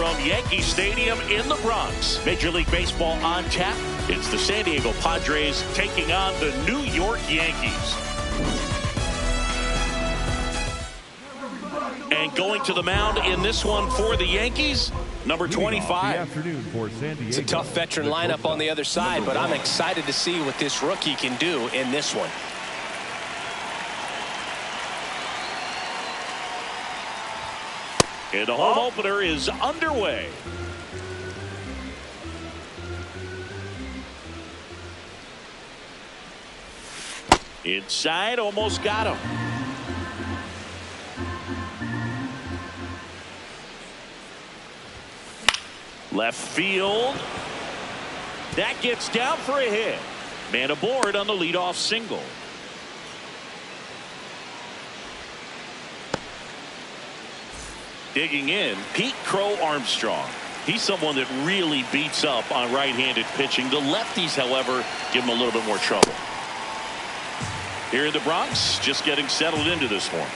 from Yankee Stadium in the Bronx. Major League Baseball on tap. It's the San Diego Padres taking on the New York Yankees. And going to the mound in this one for the Yankees, number 25. It's a tough veteran lineup on the other side, but I'm excited to see what this rookie can do in this one. And the home opener is underway. Inside, almost got him. Left field. That gets down for a hit. Man aboard on the leadoff single. Digging in, Pete Crow Armstrong. He's someone that really beats up on right-handed pitching. The lefties, however, give him a little bit more trouble. Here in the Bronx, just getting settled into this one.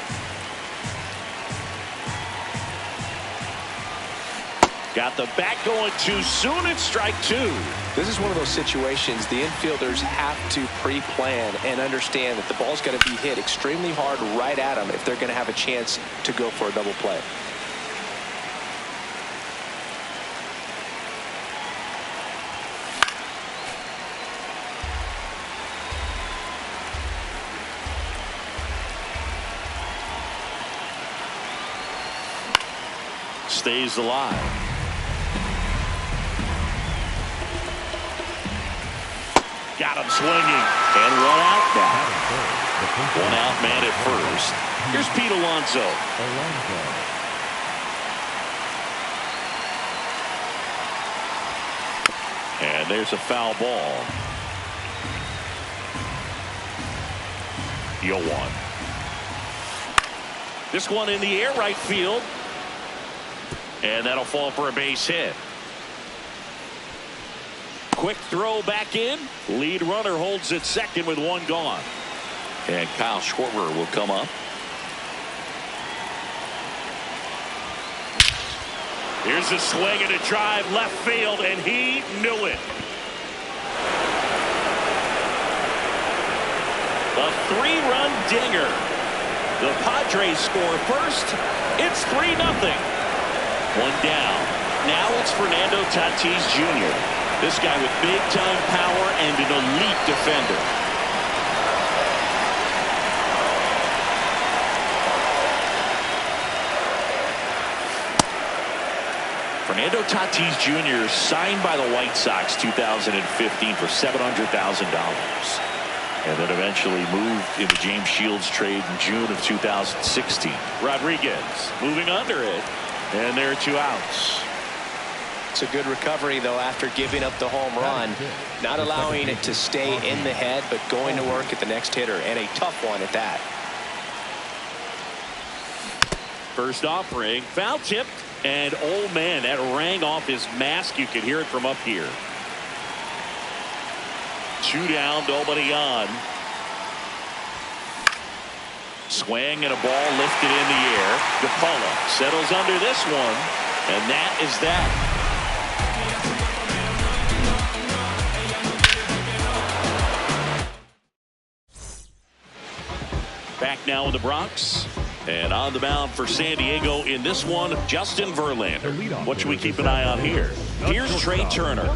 Got the bat going too soon. It's strike two. This is one of those situations the infielders have to pre-plan and understand that the ball's got to be hit extremely hard right at them if they're going to have a chance to go for a double play. Stays alive. Got him swinging and run out now. One out man at first. Here's Pete Alonso. And there's a foul ball. 0-1. This one in the air right field. And that'll fall for a base hit. Quick throw back in. Lead runner holds it second with one gone. And Kyle Schwarber will come up. Here's a swing and a drive left field, and he knew it. A three-run dinger. The Padres score first. It's 3-0. One down. Now it's Fernando Tatis Jr. This guy with big-time power and an elite defender. Fernando Tatis Jr. signed by the White Sox 2015 for $700,000. And then eventually moved into James Shields' trade in June of 2016. Rodriguez moving under it. And there are 2 outs. It's a good recovery, though, after giving up the home run. Not allowing it to stay in the head, but going to work at the next hitter, and a tough one at that. First offering, foul tipped, and oh man, that rang off his mask. You could hear it from up here. 2 down, nobody on. Swing and a ball lifted in the air. DePaula settles under this one, and that is that. Back now in the Bronx, and on the mound for San Diego in this one, Justin Verlander. What should we keep an eye on here? Here's Trey Turner.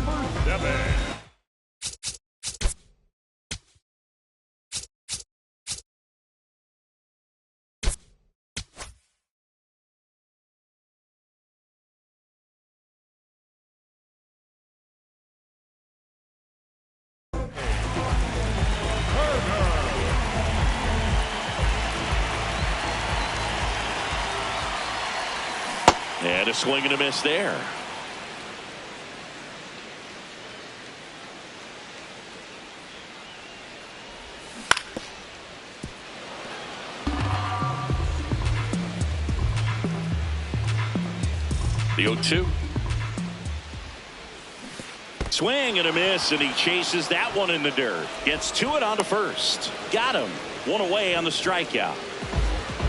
And a swing and a miss there. The 0-2. Swing and a miss, and he chases that one in the dirt. Gets to it on to first. Got him. One away on the strikeout.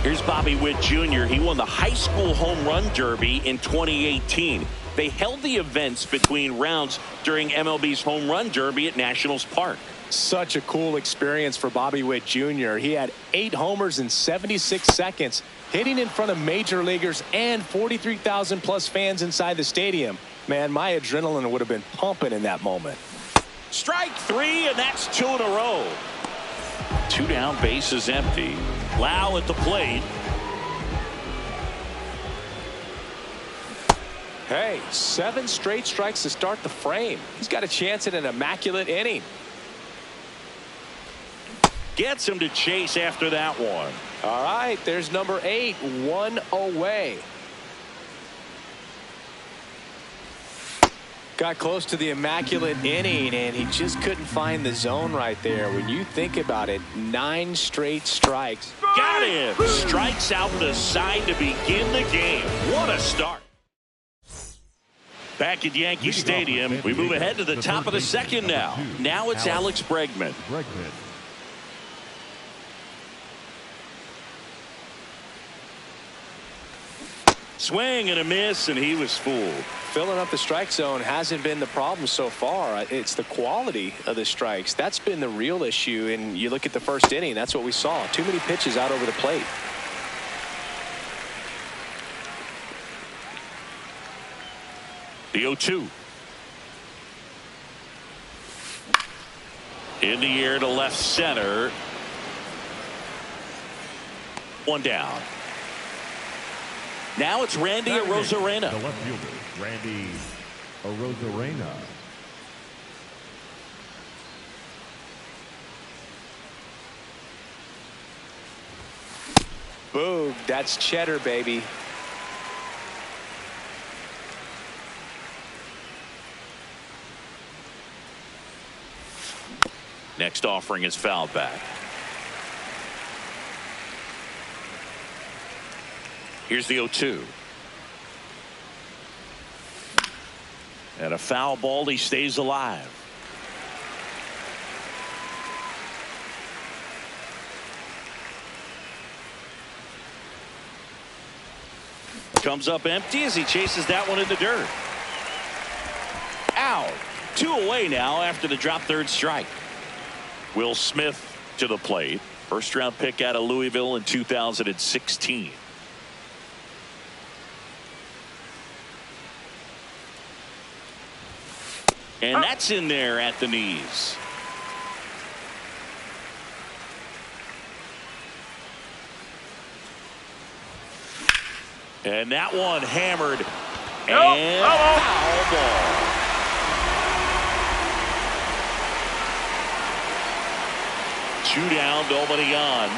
Here's Bobby Witt Jr. He won the high school home run derby in 2018. They held the events between rounds during MLB's home run derby at Nationals Park. Such a cool experience for Bobby Witt Jr. He had 8 homers in 76 seconds, hitting in front of major leaguers and 43,000 plus fans inside the stadium. Man, my adrenaline would have been pumping in that moment. Strike 3, and that's 2 in a row. 2 down, bases empty. Lau at the plate. Hey, 7 straight strikes to start the frame. He's got a chance at an immaculate inning. Gets him to chase after that one. All right, there's number 8, 1 away. Got close to the immaculate inning, and he just couldn't find the zone right there. When you think about it, 9 straight strikes. Got him. Strikes out the side to begin the game. What a start. Back at Yankee Stadium, we move ahead to the top of the second now. Now it's Alex Bregman. Swing and a miss, and he was fooled. Filling up the strike zone hasn't been the problem so far. It's the quality of the strikes. That's been the real issue. And you look at the first inning, that's what we saw. Too many pitches out over the plate. The 0-2. In the air to left center. 1 down. Now it's Randy Arozarena. The left fielder, Randy Arozarena. Boom, that's cheddar, baby. Next offering is fouled back. Here's the 0-2. And a foul ball. He stays alive. Comes up empty as he chases that one in the dirt. Out. 2 away now after the drop third strike. Will Smith to the plate. First round pick out of Louisville in 2016. And that's in there at the knees. And that one hammered. And foul ball. Two down, nobody on.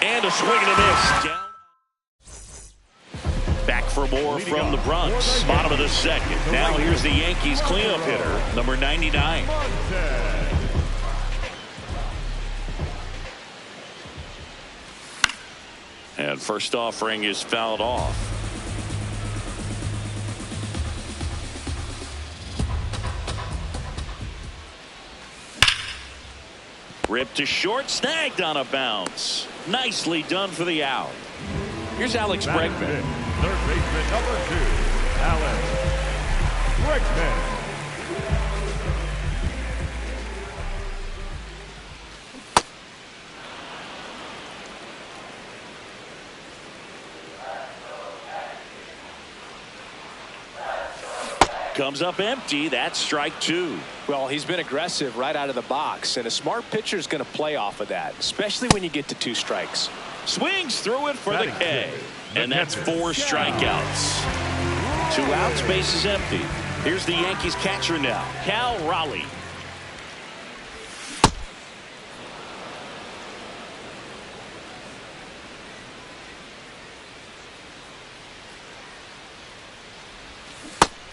And a swing and a miss. Down. Back for more from the Bronx. Bottom of the second. Now here's the Yankees cleanup hitter, number 99. And first offering is fouled off. Ripped to short, snagged on a bounce. Nicely done for the out. Here's Alex Bregman. Third baseman number 2, Alex Bregman. Comes up empty. That's strike 2. Well, he's been aggressive right out of the box, and a smart pitcher is going to play off of that, especially when you get to 2 strikes. Swings through it for the K. And that's 4 strikeouts. 2 outs, base is empty. Here's the Yankees catcher now, Cal Raleigh.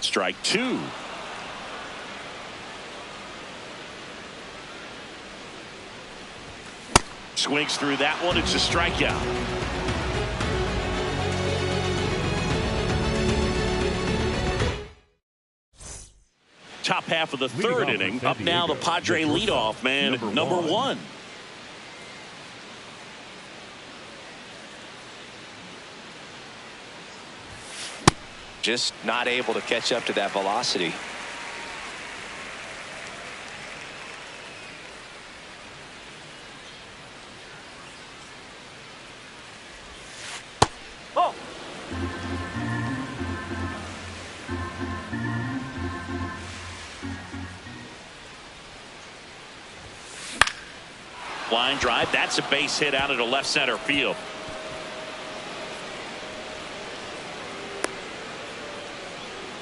Strike 2. Swings through that one. It's a strikeout. Top half of the third inning. Up now the Padre leadoff man, number 1. Just not able to catch up to that velocity. Line drive. That's a base hit out into left center field.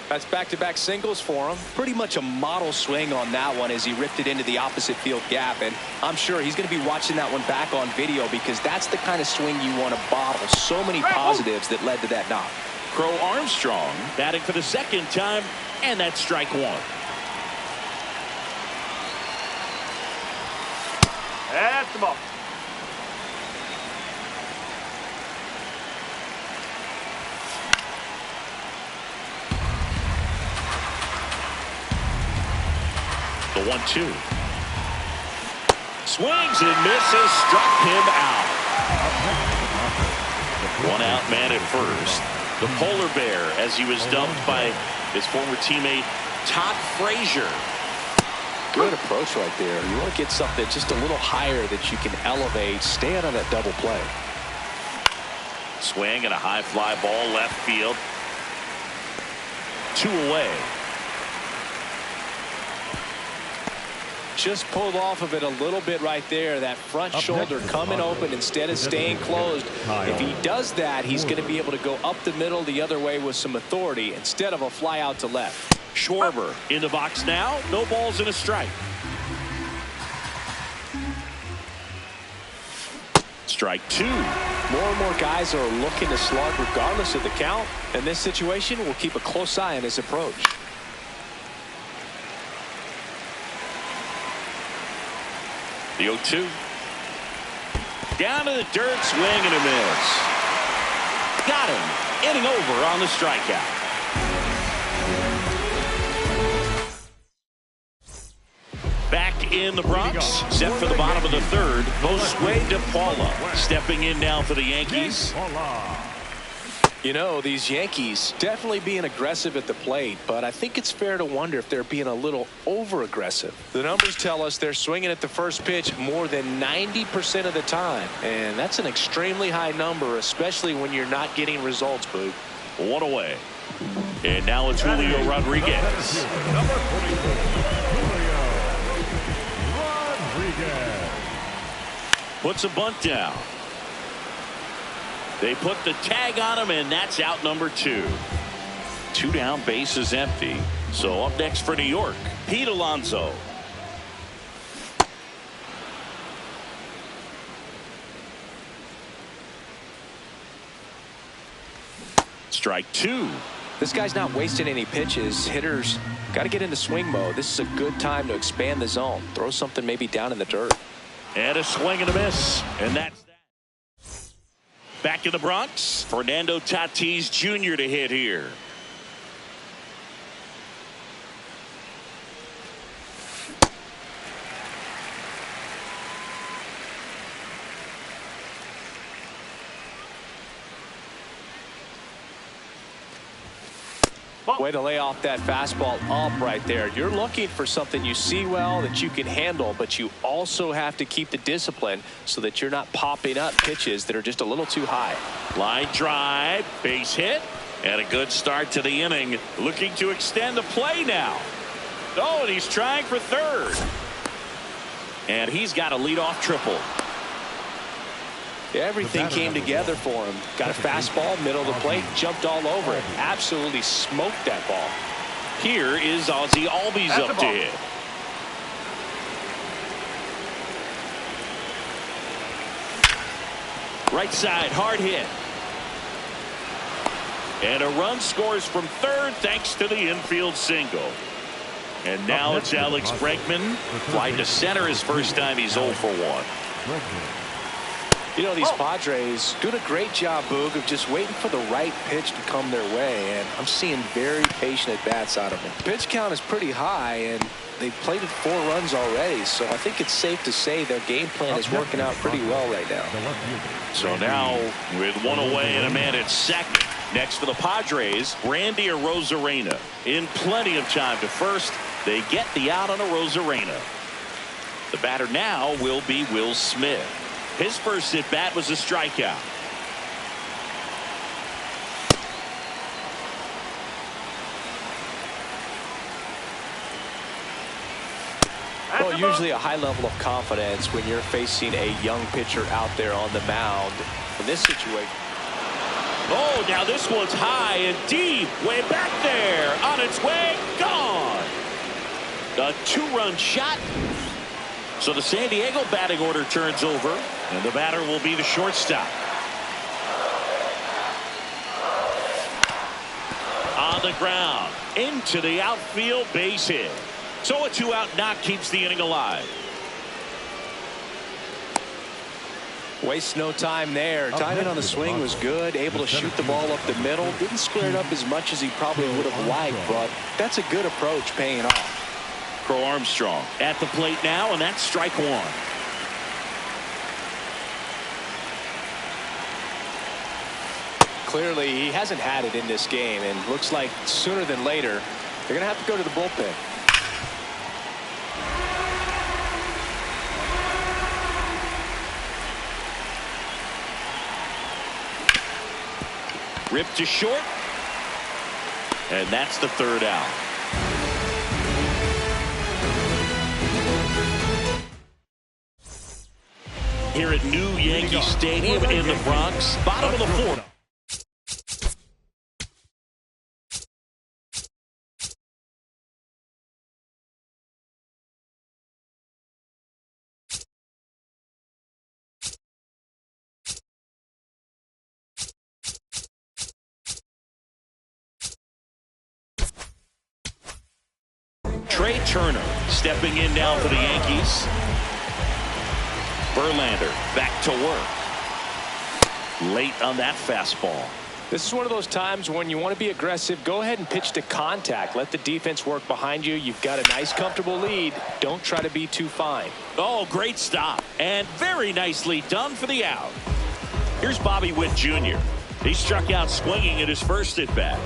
That's back-to-back singles for him. Pretty much a model swing on that one as he ripped it into the opposite field gap. And I'm sure he's going to be watching that one back on video because that's the kind of swing you want to bottle. So many positives that led to that knock. Crow Armstrong batting for the second time, and that's strike one. That's the ball. The 1-2. Swings and misses, struck him out. One out man at first. The polar bear, as he was dubbed by his former teammate Todd Frazier. Good approach right there. You want to get something just a little higher that you can elevate. Stay out of that double play. Swing and a high fly ball left field. 2 away. Just pulled off of it a little bit right there. That front shoulder coming open instead of staying closed. If he does that, he's going to be able to go up the middle the other way with some authority instead of a fly out to left. Schwarber in the box now. No balls and a strike. Strike 2. More and more guys are looking to slug regardless of the count. In this situation, we'll keep a close eye on his approach. The 0-2. Down to the dirt, swing and a miss. Got him. Inning over on the strikeout. Back in the Bronx, set for the bottom of the third. Josue De Paula stepping in now for the Yankees. You know, these Yankees definitely being aggressive at the plate, but I think it's fair to wonder if they're being a little over-aggressive. The numbers tell us they're swinging at the first pitch more than 90% of the time, and that's an extremely high number, especially when you're not getting results, Boog. 1 away. And now it's Julio Rodriguez. Number 44, Julio Rodriguez. Puts a bunt down. They put the tag on him, and that's out number 2. 2 down, base is empty. So up next for New York, Pete Alonso. Strike 2. This guy's not wasting any pitches. Hitters got to get into swing mode. This is a good time to expand the zone. Throw something maybe down in the dirt. And a swing and a miss. And that's that. Back in the Bronx, Fernando Tatis Jr. to hit here. Way to lay off that fastball up right there. You're looking for something you see well that you can handle, but you also have to keep the discipline so that you're not popping up pitches that are just a little too high. Line drive, base hit, and a good start to the inning. Looking to extend the play now. Oh, and he's trying for third. And he's got a leadoff triple. Everything came together for him. Got a fastball, middle of the plate, jumped all over it. Absolutely smoked that ball. Here is Ozzie Albies up to hit. Right side, hard hit. And a run scores from third thanks to the infield single. And now it's Alex Bregman. Fly to center his first time. He's 0 for 1. You know, these Padres doing a great job, Boog, of just waiting for the right pitch to come their way, and I'm seeing very patient at-bats out of them. Pitch count is pretty high, and they've played it 4 runs already, so I think it's safe to say their game plan is working out pretty well right now. So now, with 1 away and a man at second, Next for the Padres, Randy Arozarena. In plenty of time to first, they get the out on Arozarena. The batter now will be Will Smith. His first at bat was a strikeout. Well, usually a high level of confidence when you're facing a young pitcher out there on the mound. In this situation. Oh, now this one's high and deep. Way back there. On its way. Gone. A two-run shot. So the San Diego batting order turns over, and the batter will be the shortstop. On the ground. Into the outfield, base hit. So a two-out knock keeps the inning alive. Wastes no time there. Timing on the swing was good. Able to shoot the ball up the middle. Didn't square it up as much as he probably would have liked, but that's a good approach paying off. Crow Armstrong at the plate now, and that's strike one. Clearly, he hasn't had it in this game, and looks like sooner than later, they're going to have to go to the bullpen. Ripped to short, and that's the third out. Here at New Yankee Stadium in the Bronx, bottom of the fourth. Trey Turner stepping in now for the Yankees. Verlander back to work. Late on that fastball. This is one of those times when you want to be aggressive. Go ahead and pitch to contact. Let the defense work behind you. You've got a nice, comfortable lead. Don't try to be too fine. Oh, great stop. And very nicely done for the out. Here's Bobby Witt Jr. He struck out swinging at his first at bat.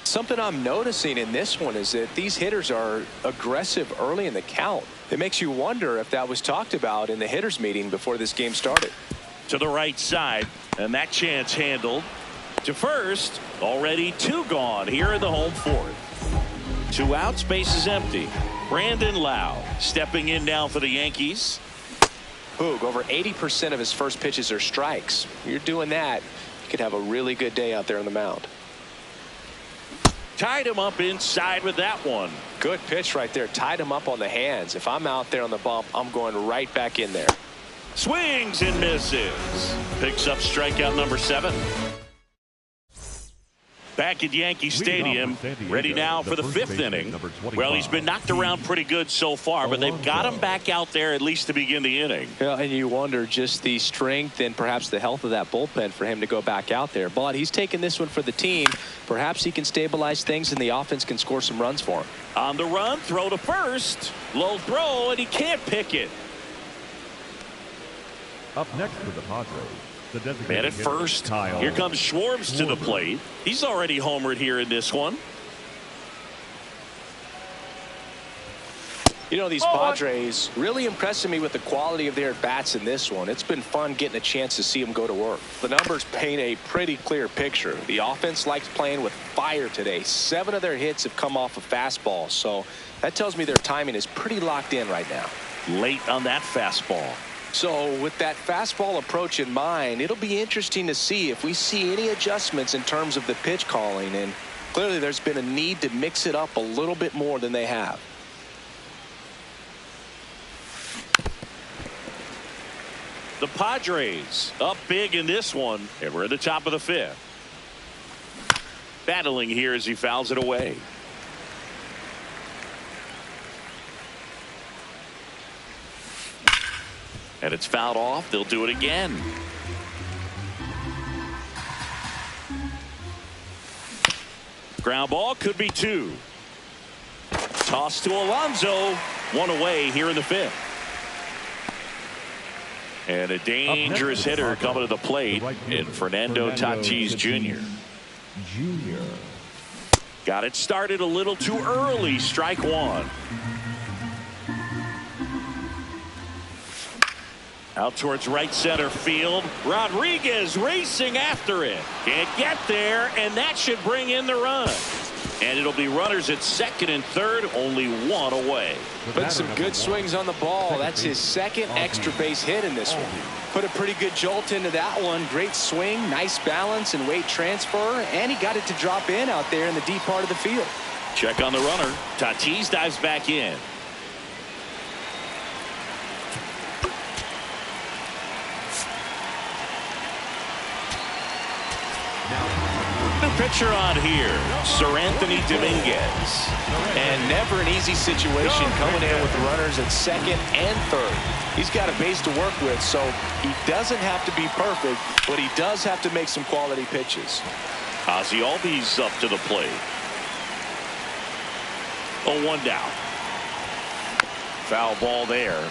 Something I'm noticing in this one is that these hitters are aggressive early in the count. It makes you wonder if that was talked about in the hitters meeting before this game started. To the right side, and that chance handled. To first, already two gone here in the home fourth. Two outs, base is empty. Brandon Lau stepping in now for the Yankees. Boog, over 80% of his first pitches are strikes. You're doing that, you could have a really good day out there on the mound. Tied him up inside with that one. Good pitch right there. Tied him up on the hands. If I'm out there on the bump, I'm going right back in there. Swings and misses. Picks up strikeout number 7. Back at Yankee Stadium, ready now for the 5th inning. Well, he's been knocked around pretty good so far, but they've got him back out there at least to begin the inning. Yeah, and you wonder just the strength and perhaps the health of that bullpen for him to go back out there. But he's taking this one for the team. Perhaps he can stabilize things and the offense can score some runs for him. On the run, throw to first. Low throw, and he can't pick it. Up next for the Padres. Man at first. Here comes Schwartz to the plate. He's already homered here in this one. You know, these Padres really impressing me with the quality of their at-bats in this one. It's been fun getting a chance to see them go to work. The numbers paint a pretty clear picture. The offense likes playing with fire today. 7 of their hits have come off of fastballs, so that tells me their timing is pretty locked in right now. Late on that fastball. So with that fastball approach in mind, it'll be interesting to see if we see any adjustments in terms of the pitch calling. And clearly there's been a need to mix it up a little bit more than they have. The Padres up big in this one, and we're at the top of the 5th. Battling here as he fouls it away. And it's fouled off. They'll do it again. Ground ball, could be 2. Toss to Alonso. 1 away here in the 5th. And a dangerous hitter coming to the plate in Fernando Tatis Jr. Got it started a little too early. Strike one. Out towards right center field. Rodriguez racing after it. Can't get there, and that should bring in the run. And it'll be runners at second and third, only one away. Put some good swings on the ball. That's his second extra base hit in this one. Put a pretty good jolt into that one. Great swing, nice balance and weight transfer, and he got it to drop in out there in the deep part of the field. Check on the runner. Tatis dives back in. New pitcher on here, Sir Anthony Dominguez. And never an easy situation coming in with runners at second and third. He's got a base to work with, so he doesn't have to be perfect, but he does have to make some quality pitches. Ozzie Albies up to the plate. 0-1 down. Foul ball there.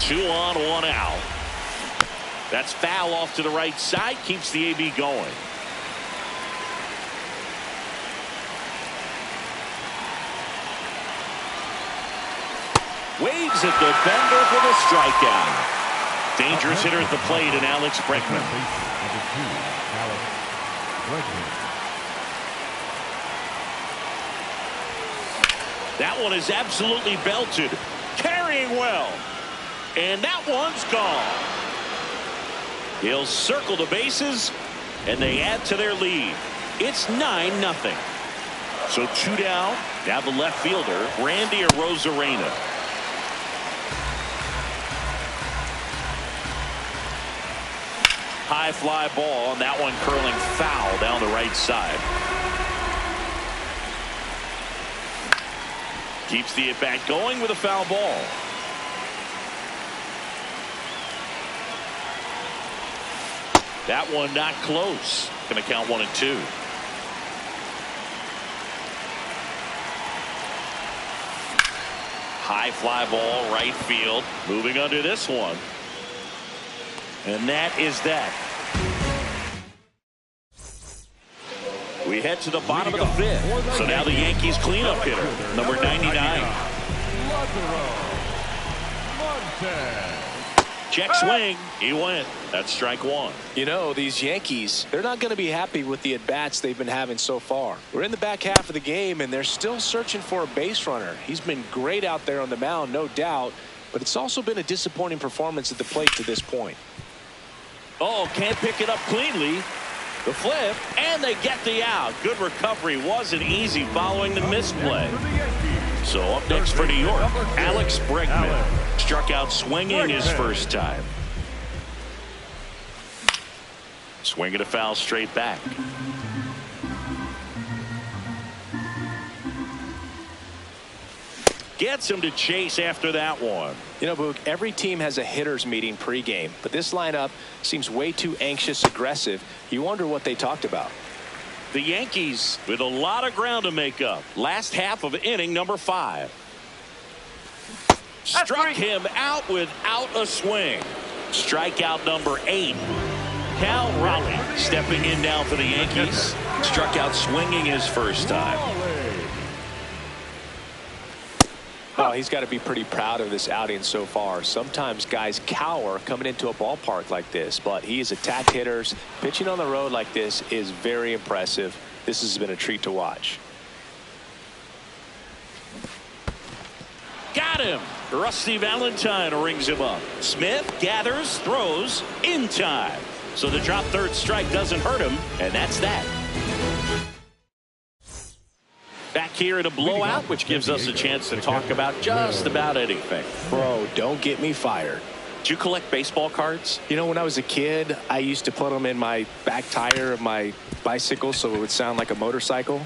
2 on, 1 out. That's foul off to the right side. Keeps the AB going. Waves at the bender for the strikeout. Dangerous hitter at the plate, and Alex Bregman. That one is absolutely belted. Carrying well. And that one's gone. He'll circle the bases, and they add to their lead. It's 9-0. So 2 down. Now the left fielder, Randy Arozarena. High fly ball, and that one curling foul down the right side. Keeps the at-bat going with a foul ball. That one not close. Going to count 1 and 2. High fly ball, right field. Moving under this one. And that is that. We head to the bottom of the 5th. So now the Yankees cleanup hitter, number 99. Check swing. He went. That's strike one. You know, these Yankees, they're not going to be happy with the at-bats they've been having so far. We're in the back half of the game, and they're still searching for a base runner. He's been great out there on the mound, no doubt, but it's also been a disappointing performance at the plate to this point. Oh, can't pick it up cleanly. The flip, and they get the out. Good recovery. Wasn't easy following the misplay. So up next for New York, Alex Bregman. Struck out swinging his first time. Swinging a foul straight back. Gets him to chase after that one. You know, Boog, every team has a hitters meeting pregame, but this lineup seems way too anxious, aggressive. You wonder what they talked about. The Yankees with a lot of ground to make up. Last half of inning number 5. Struck him out without a swing. Strikeout number 8. Cal Raleigh stepping in now for the Yankees. Struck out swinging his first time. Oh, he's got to be pretty proud of this outing so far. Sometimes guys cower coming into a ballpark like this, but he has attacked hitters. Pitching on the road like this is very impressive. This has been a treat to watch. Got him. Rusty Valentine rings him up. Smith gathers, throws in time. So the drop third strike doesn't hurt him, and that's that. Back here in a blowout, which gives us a chance to talk about just about anything. Bro, don't get me fired. Do you collect baseball cards? You know, when I was a kid, I used to put them in my back tire of my bicycle so it would sound like a motorcycle.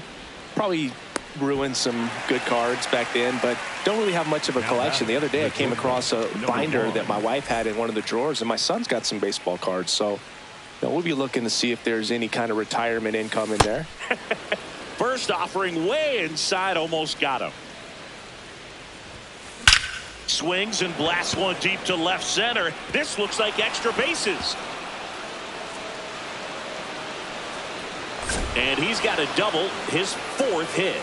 Probably ruined some good cards back then, but don't really have much of a collection. The other day I came across a binder that my wife had in one of the drawers, and my son's got some baseball cards. So, you know, we'll be looking to see if there's any kind of retirement income in there. First offering way inside, almost got him. Swings and blasts one deep to left center. This looks like extra bases. And he's got a double, his 4th hit.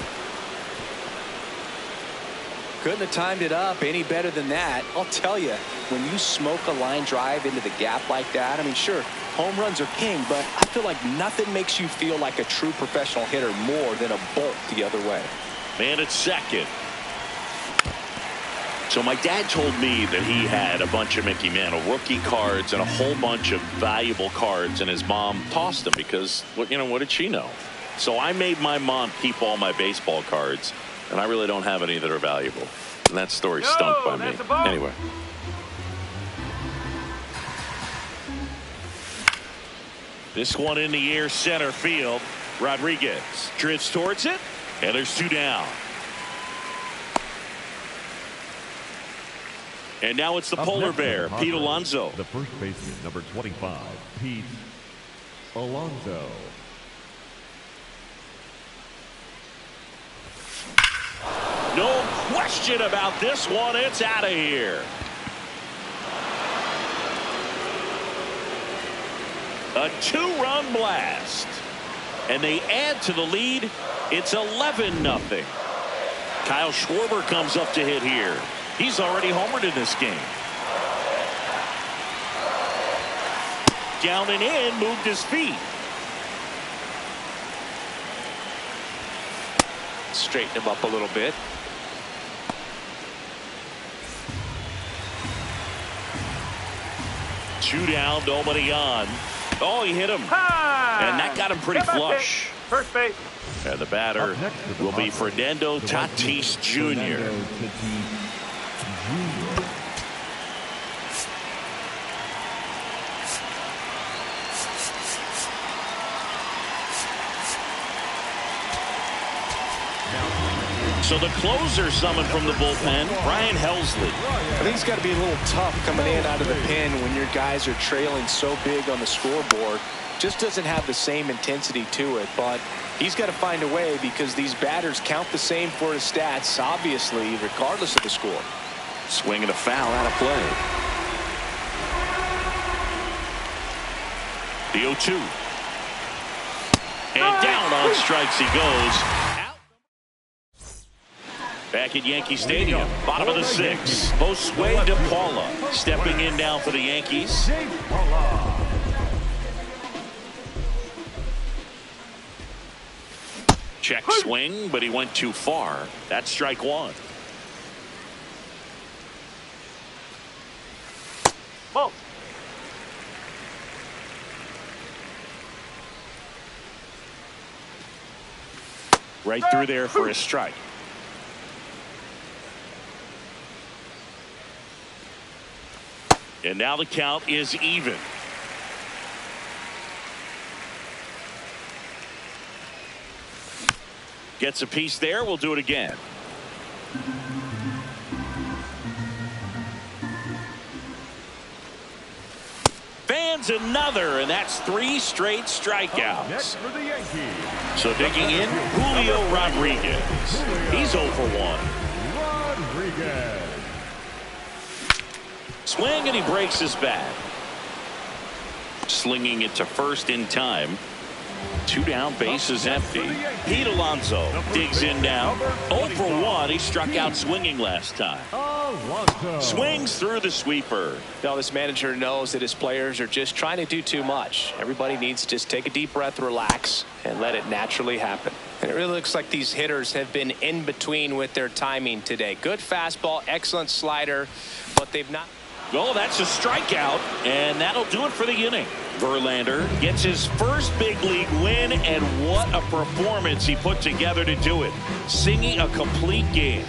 Couldn't have timed it up any better than that. I'll tell you, when you smoke a line drive into the gap like that, I mean, sure, home runs are king, but I feel like nothing makes you feel like a true professional hitter more than a bolt the other way. Man at second. So my dad told me that he had a bunch of Mickey Mantle rookie cards and a whole bunch of valuable cards, and his mom tossed them because, what did she know? So I made my mom keep all my baseball cards, and I really don't have any that are valuable. And that story stunk by me. Anyway. This one in the air, center field. Rodriguez drifts towards it, and there's 2 down. And now it's the polar bear, Pete Alonso. The first baseman, number 25, Pete Alonso. No question about this one. It's out of here. A 2-run blast. And they add to the lead. It's 11-0. Kyle Schwarber comes up to hit here. He's already homered in this game. Down and in, moved his feet. Straighten him up a little bit. Two down, nobody on. Oh, he hit him. And that got him pretty flush. First base. And the batter will be Fernando Tatis Jr. So the closer summoned from the bullpen, Brian Helsley. I think it's got to be a little tough coming in out of the pen when your guys are trailing so big on the scoreboard. Just doesn't have the same intensity to it, but he's got to find a way because these batters count the same for his stats, obviously, regardless of the score. Swing and a foul out of play. The 0-2. And down on strikes he goes. Back at Yankee Stadium, bottom of the 6th. Josue De Paula stepping in now for the Yankees. Check swing, but he went too far. That's strike 1. Ball. Right through there for a strike. And now the count is even. Gets a piece there. We'll do it again. Fans another, and that's 3 straight strikeouts. Next for the Yankees. So digging in, Julio Rodriguez. He's 0 for 1. Rodriguez. Swing, and he breaks his bat. Slinging it to first in time. 2 down, bases empty. Pete Alonso digs in now. 0 for 1. He struck out swinging last time. Alonso. Swings through the sweeper. Now this manager knows that his players are just trying to do too much. Everybody needs to just take a deep breath, relax, and let it naturally happen. And it really looks like these hitters have been in between with their timing today. Good fastball, excellent slider, but they've not. Oh, that's a strikeout, and that'll do it for the inning. Verlander gets his first big league win, and what a performance he put together to do it. Singing a complete game.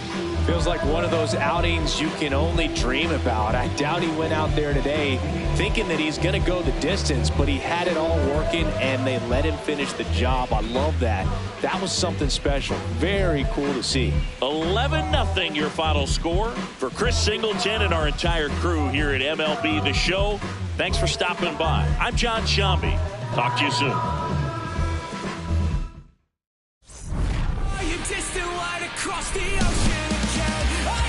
Feels like one of those outings you can only dream about. I doubt he went out there today thinking that he's going to go the distance, but he had it all working, and they let him finish the job. I love that. That was something special. Very cool to see. 11-0 your final score. For Chris Singleton and our entire crew here at MLB The Show, thanks for stopping by. I'm John Shambi. Talk to you soon. You distant light across the ocean.